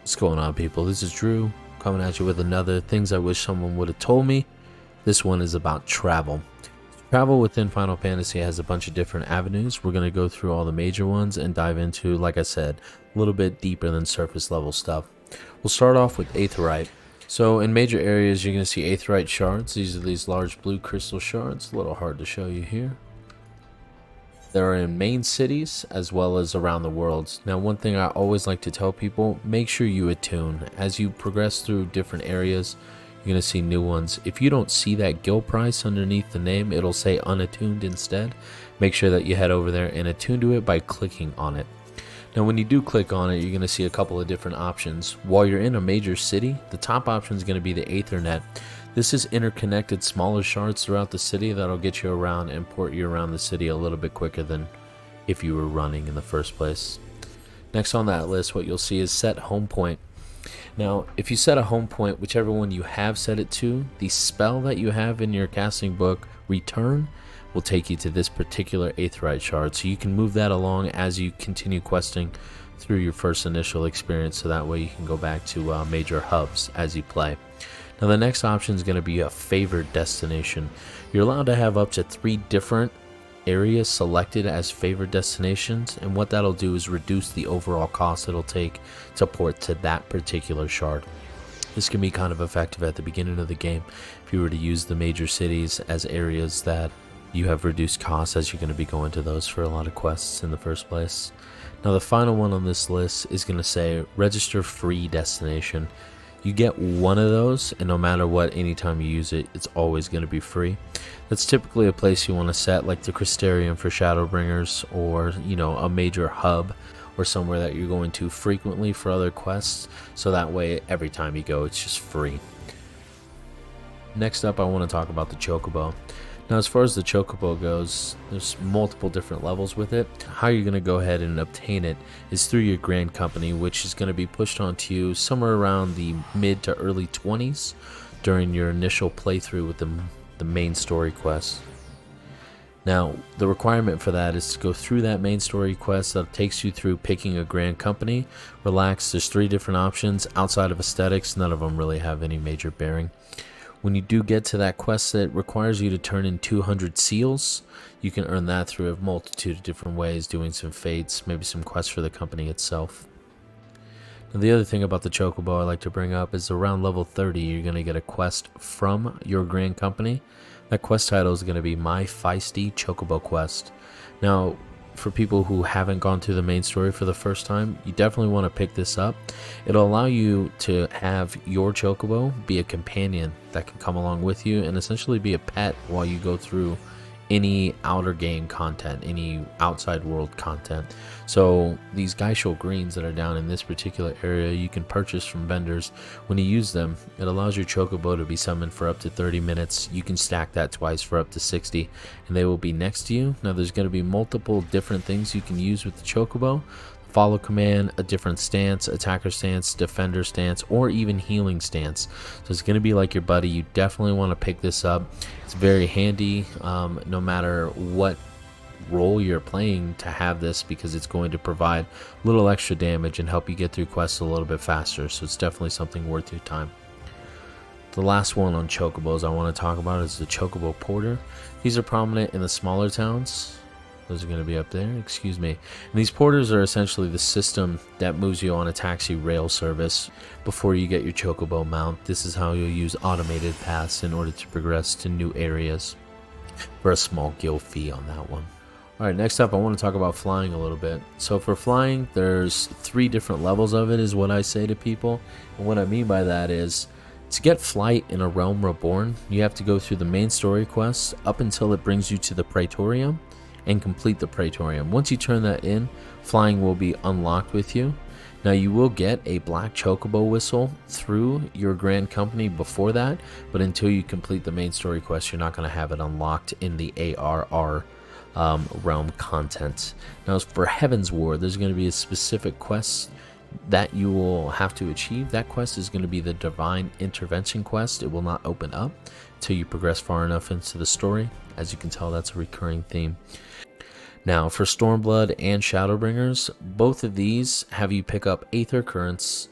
What's going on, people? This is Drew coming at you with another things I wish someone would have told me. This one is about travel. Travel within Final Fantasy has a bunch of different avenues. We're going to go through all the major ones and dive into, like I said, a little bit deeper than surface level stuff. We'll start off with Aetheryte. So in major areas, you're going to see Aetheryte shards. These are these large blue crystal shards. A little hard to show you here. They're in main cities as well as around the world. Now, one thing I always like to tell people, make sure you attune. As you progress through different areas, you're going to see new ones. If you don't see that guild price underneath the name, it'll say unattuned instead. Make sure that you head over there and attune to it by clicking on it. Now, when you do click on it, you're going to see a couple of different options. While you're in a major city, the top option is going to be the Aethernet. This is interconnected smaller shards throughout the city that'll get you around and port you around the city a little bit quicker than if you were running in the first place. Next on that list, what you'll see is set home point. Now, if you set a home point, whichever one you have set it to, the spell that you have in your casting book, Return, will take you to this particular Aetheryte shard. So you can move that along as you continue questing through your first initial experience, so that way you can go back to major hubs as you play. Now, the next option is going to be a favored destination. You're allowed to have up to 3 different areas selected as favored destinations, and what that'll do is reduce the overall cost it'll take to port to that particular shard. This can be kind of effective at the beginning of the game if you were to use the major cities as areas that you have reduced costs, as you're going to be going to those for a lot of quests in the first place. Now, the final one on this list is going to say register free destination. You get one of those, and no matter what, anytime you use it, it's always going to be free. That's typically a place you want to set, like the Crystarium for Shadowbringers, or a major hub, or somewhere that you're going to frequently for other quests, so that way every time you go it's just free. Next up, I want to talk about the Chocobo. Now, as far as the Chocobo goes, there's multiple different levels with it. How you're going to go ahead and obtain it is through your Grand Company, which is going to be pushed onto you somewhere around the mid to early 20s during your initial playthrough with the main story quest. Now, the requirement for that is to go through that main story quest that takes you through picking a Grand Company. Relax, there's 3 different options. Outside of aesthetics, none of them really have any major bearing. When you do get to that quest that requires you to turn in 200 seals, you can earn that through a multitude of different ways, doing some fates, maybe some quests for the company itself. Now, the other thing about the Chocobo I like to bring up is around level 30, you're going to get a quest from your Grand Company. That quest title is going to be My Feisty Chocobo Quest. Now, for people who haven't gone through the main story for the first time, you definitely want to pick this up. It'll allow you to have your Chocobo be a companion that can come along with you and essentially be a pet while you go through any outer game content, any outside world content. So these Geishel greens that are down in this particular area, you can purchase from vendors. When you use them, it allows your Chocobo to be summoned for up to 30 minutes. You can stack that twice for up to 60, and they will be next to you. Now, there's going to be multiple different things you can use with the Chocobo. Follow command, a different stance, attacker stance, defender stance, or even healing stance. So it's going to be like your buddy. You definitely want to pick this up. It's very handy no matter what role you're playing to have this, because it's going to provide a little extra damage and help you get through quests a little bit faster. So it's definitely something worth your time. The last one on Chocobos I want to talk about is the Chocobo Porter. These are prominent in the smaller towns. Those are going to be up there, excuse me. And these porters are essentially the system that moves you on a taxi rail service before you get your Chocobo mount. This is how you'll use automated paths in order to progress to new areas for a small guild fee on that one. Alright, next up I want to talk about flying a little bit. So for flying, there's 3 different levels of it is what I say to people. And what I mean by that is, to get flight in A Realm Reborn, you have to go through the main story quest up until it brings you to the Praetorium and complete the Praetorium. Once you turn that in, flying will be unlocked with you. Now, you will get a black Chocobo whistle through your Grand Company before that, but until you complete the main story quest, you're not going to have it unlocked in the ARR realm content. Now, as for Heaven's Ward, there's going to be a specific quest that you will have to achieve. That quest is going to be the Divine Intervention quest. It will not open up until you progress far enough into the story. As you can tell, that's a recurring theme. Now, for Stormblood and Shadowbringers, both of these have you pick up Aether Currents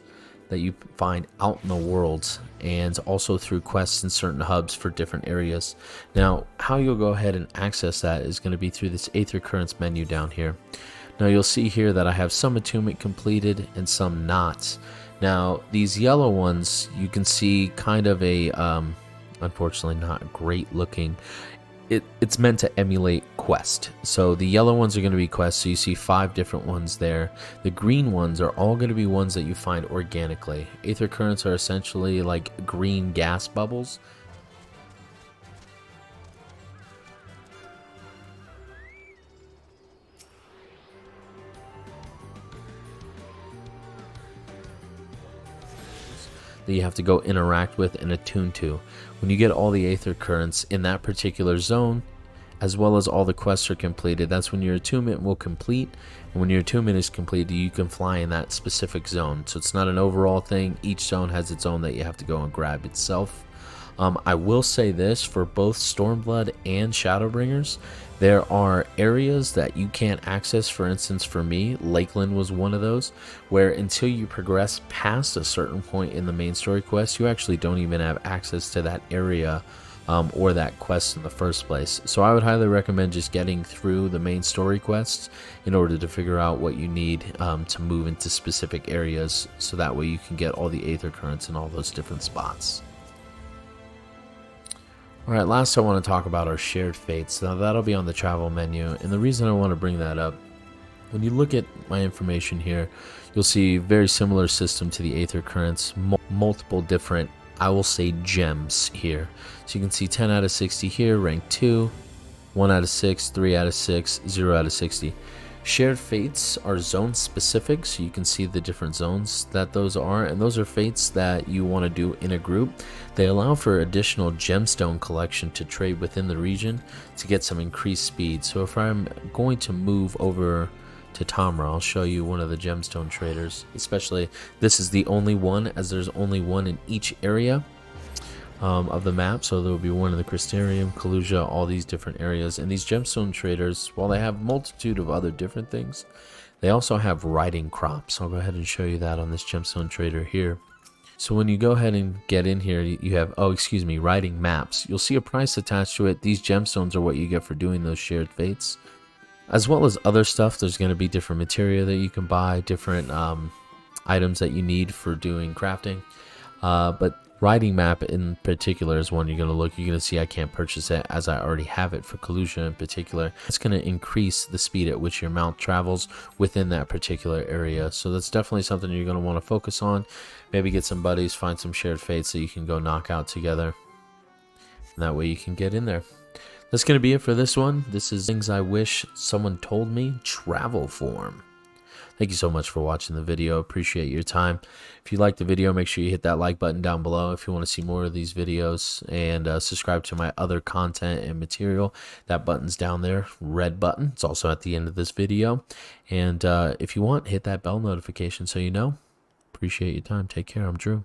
that you find out in the world, and also through quests in certain hubs for different areas. Now, how you'll go ahead and access that is going to be through this Aether Currents menu down here. Now, you'll see here that I have some attunement completed and some not. Now, these yellow ones, you can see kind of a, unfortunately not great looking. It's meant to emulate quest. So the yellow ones are going to be quests, so you see 5 different ones there. The green ones are all going to be ones that you find organically. Aether currents are essentially like green gas bubbles. That you have to go interact with and attune to. When you get all the Aether currents in that particular zone, as well as all the quests are completed, that's when your attunement will complete. And when your attunement is completed, you can fly in that specific zone. So it's not an overall thing. Each zone has its own that you have to go and grab itself. I will say this, for both Stormblood and Shadowbringers, there are areas that you can't access. For instance, for me, Lakeland was one of those, where until you progress past a certain point in the main story quest, you actually don't even have access to that area or that quest in the first place. So I would highly recommend just getting through the main story quests in order to figure out what you need to move into specific areas, so that way you can get all the Aether currents in all those different spots. Alright, last I want to talk about our shared fates. Now that'll be on the travel menu, and the reason I want to bring that up, when you look at my information here, you'll see very similar system to the Aether currents, multiple different, I will say, gems here. So you can see 10 out of 60 here, rank 2, 1 out of 6, 3 out of 6, 0 out of 60. Shared fates are zone specific, so you can see the different zones that those are, and those are fates that you want to do in a group. They allow for additional gemstone collection to trade within the region to get some increased speed. So if I'm going to move over to Tamra, I'll show you one of the gemstone traders. Especially, this is the only one, as there's only one in each area of the map. So there will be one in the Crystarium, Kalusia, all these different areas. And these gemstone traders, while they have a multitude of other different things, they also have riding crops. I'll go ahead and show you that on this gemstone trader here. So when you go ahead and get in here, you have, riding maps. You'll see a price attached to it. These gemstones are what you get for doing those shared fates. As well as other stuff, there's going to be different material that you can buy, different items that you need for doing crafting. But riding map in particular is one you're going to look. You're going to see I can't purchase it, as I already have it for Kalusia in particular. It's going to increase the speed at which your mount travels within that particular area. So that's definitely something you're going to want to focus on. Maybe get some buddies, find some shared fates that you can go knock out together. And that way you can get in there. That's going to be it for this one. This is Things I Wish Someone Told Me Travel Form. Thank you so much for watching the video. Appreciate your time. If you liked the video, make sure you hit that like button down below if you want to see more of these videos, and subscribe to my other content and material. That button's down there, red button. It's also at the end of this video. And if you want, hit that bell notification so you know. Appreciate your time. Take care. I'm Drew.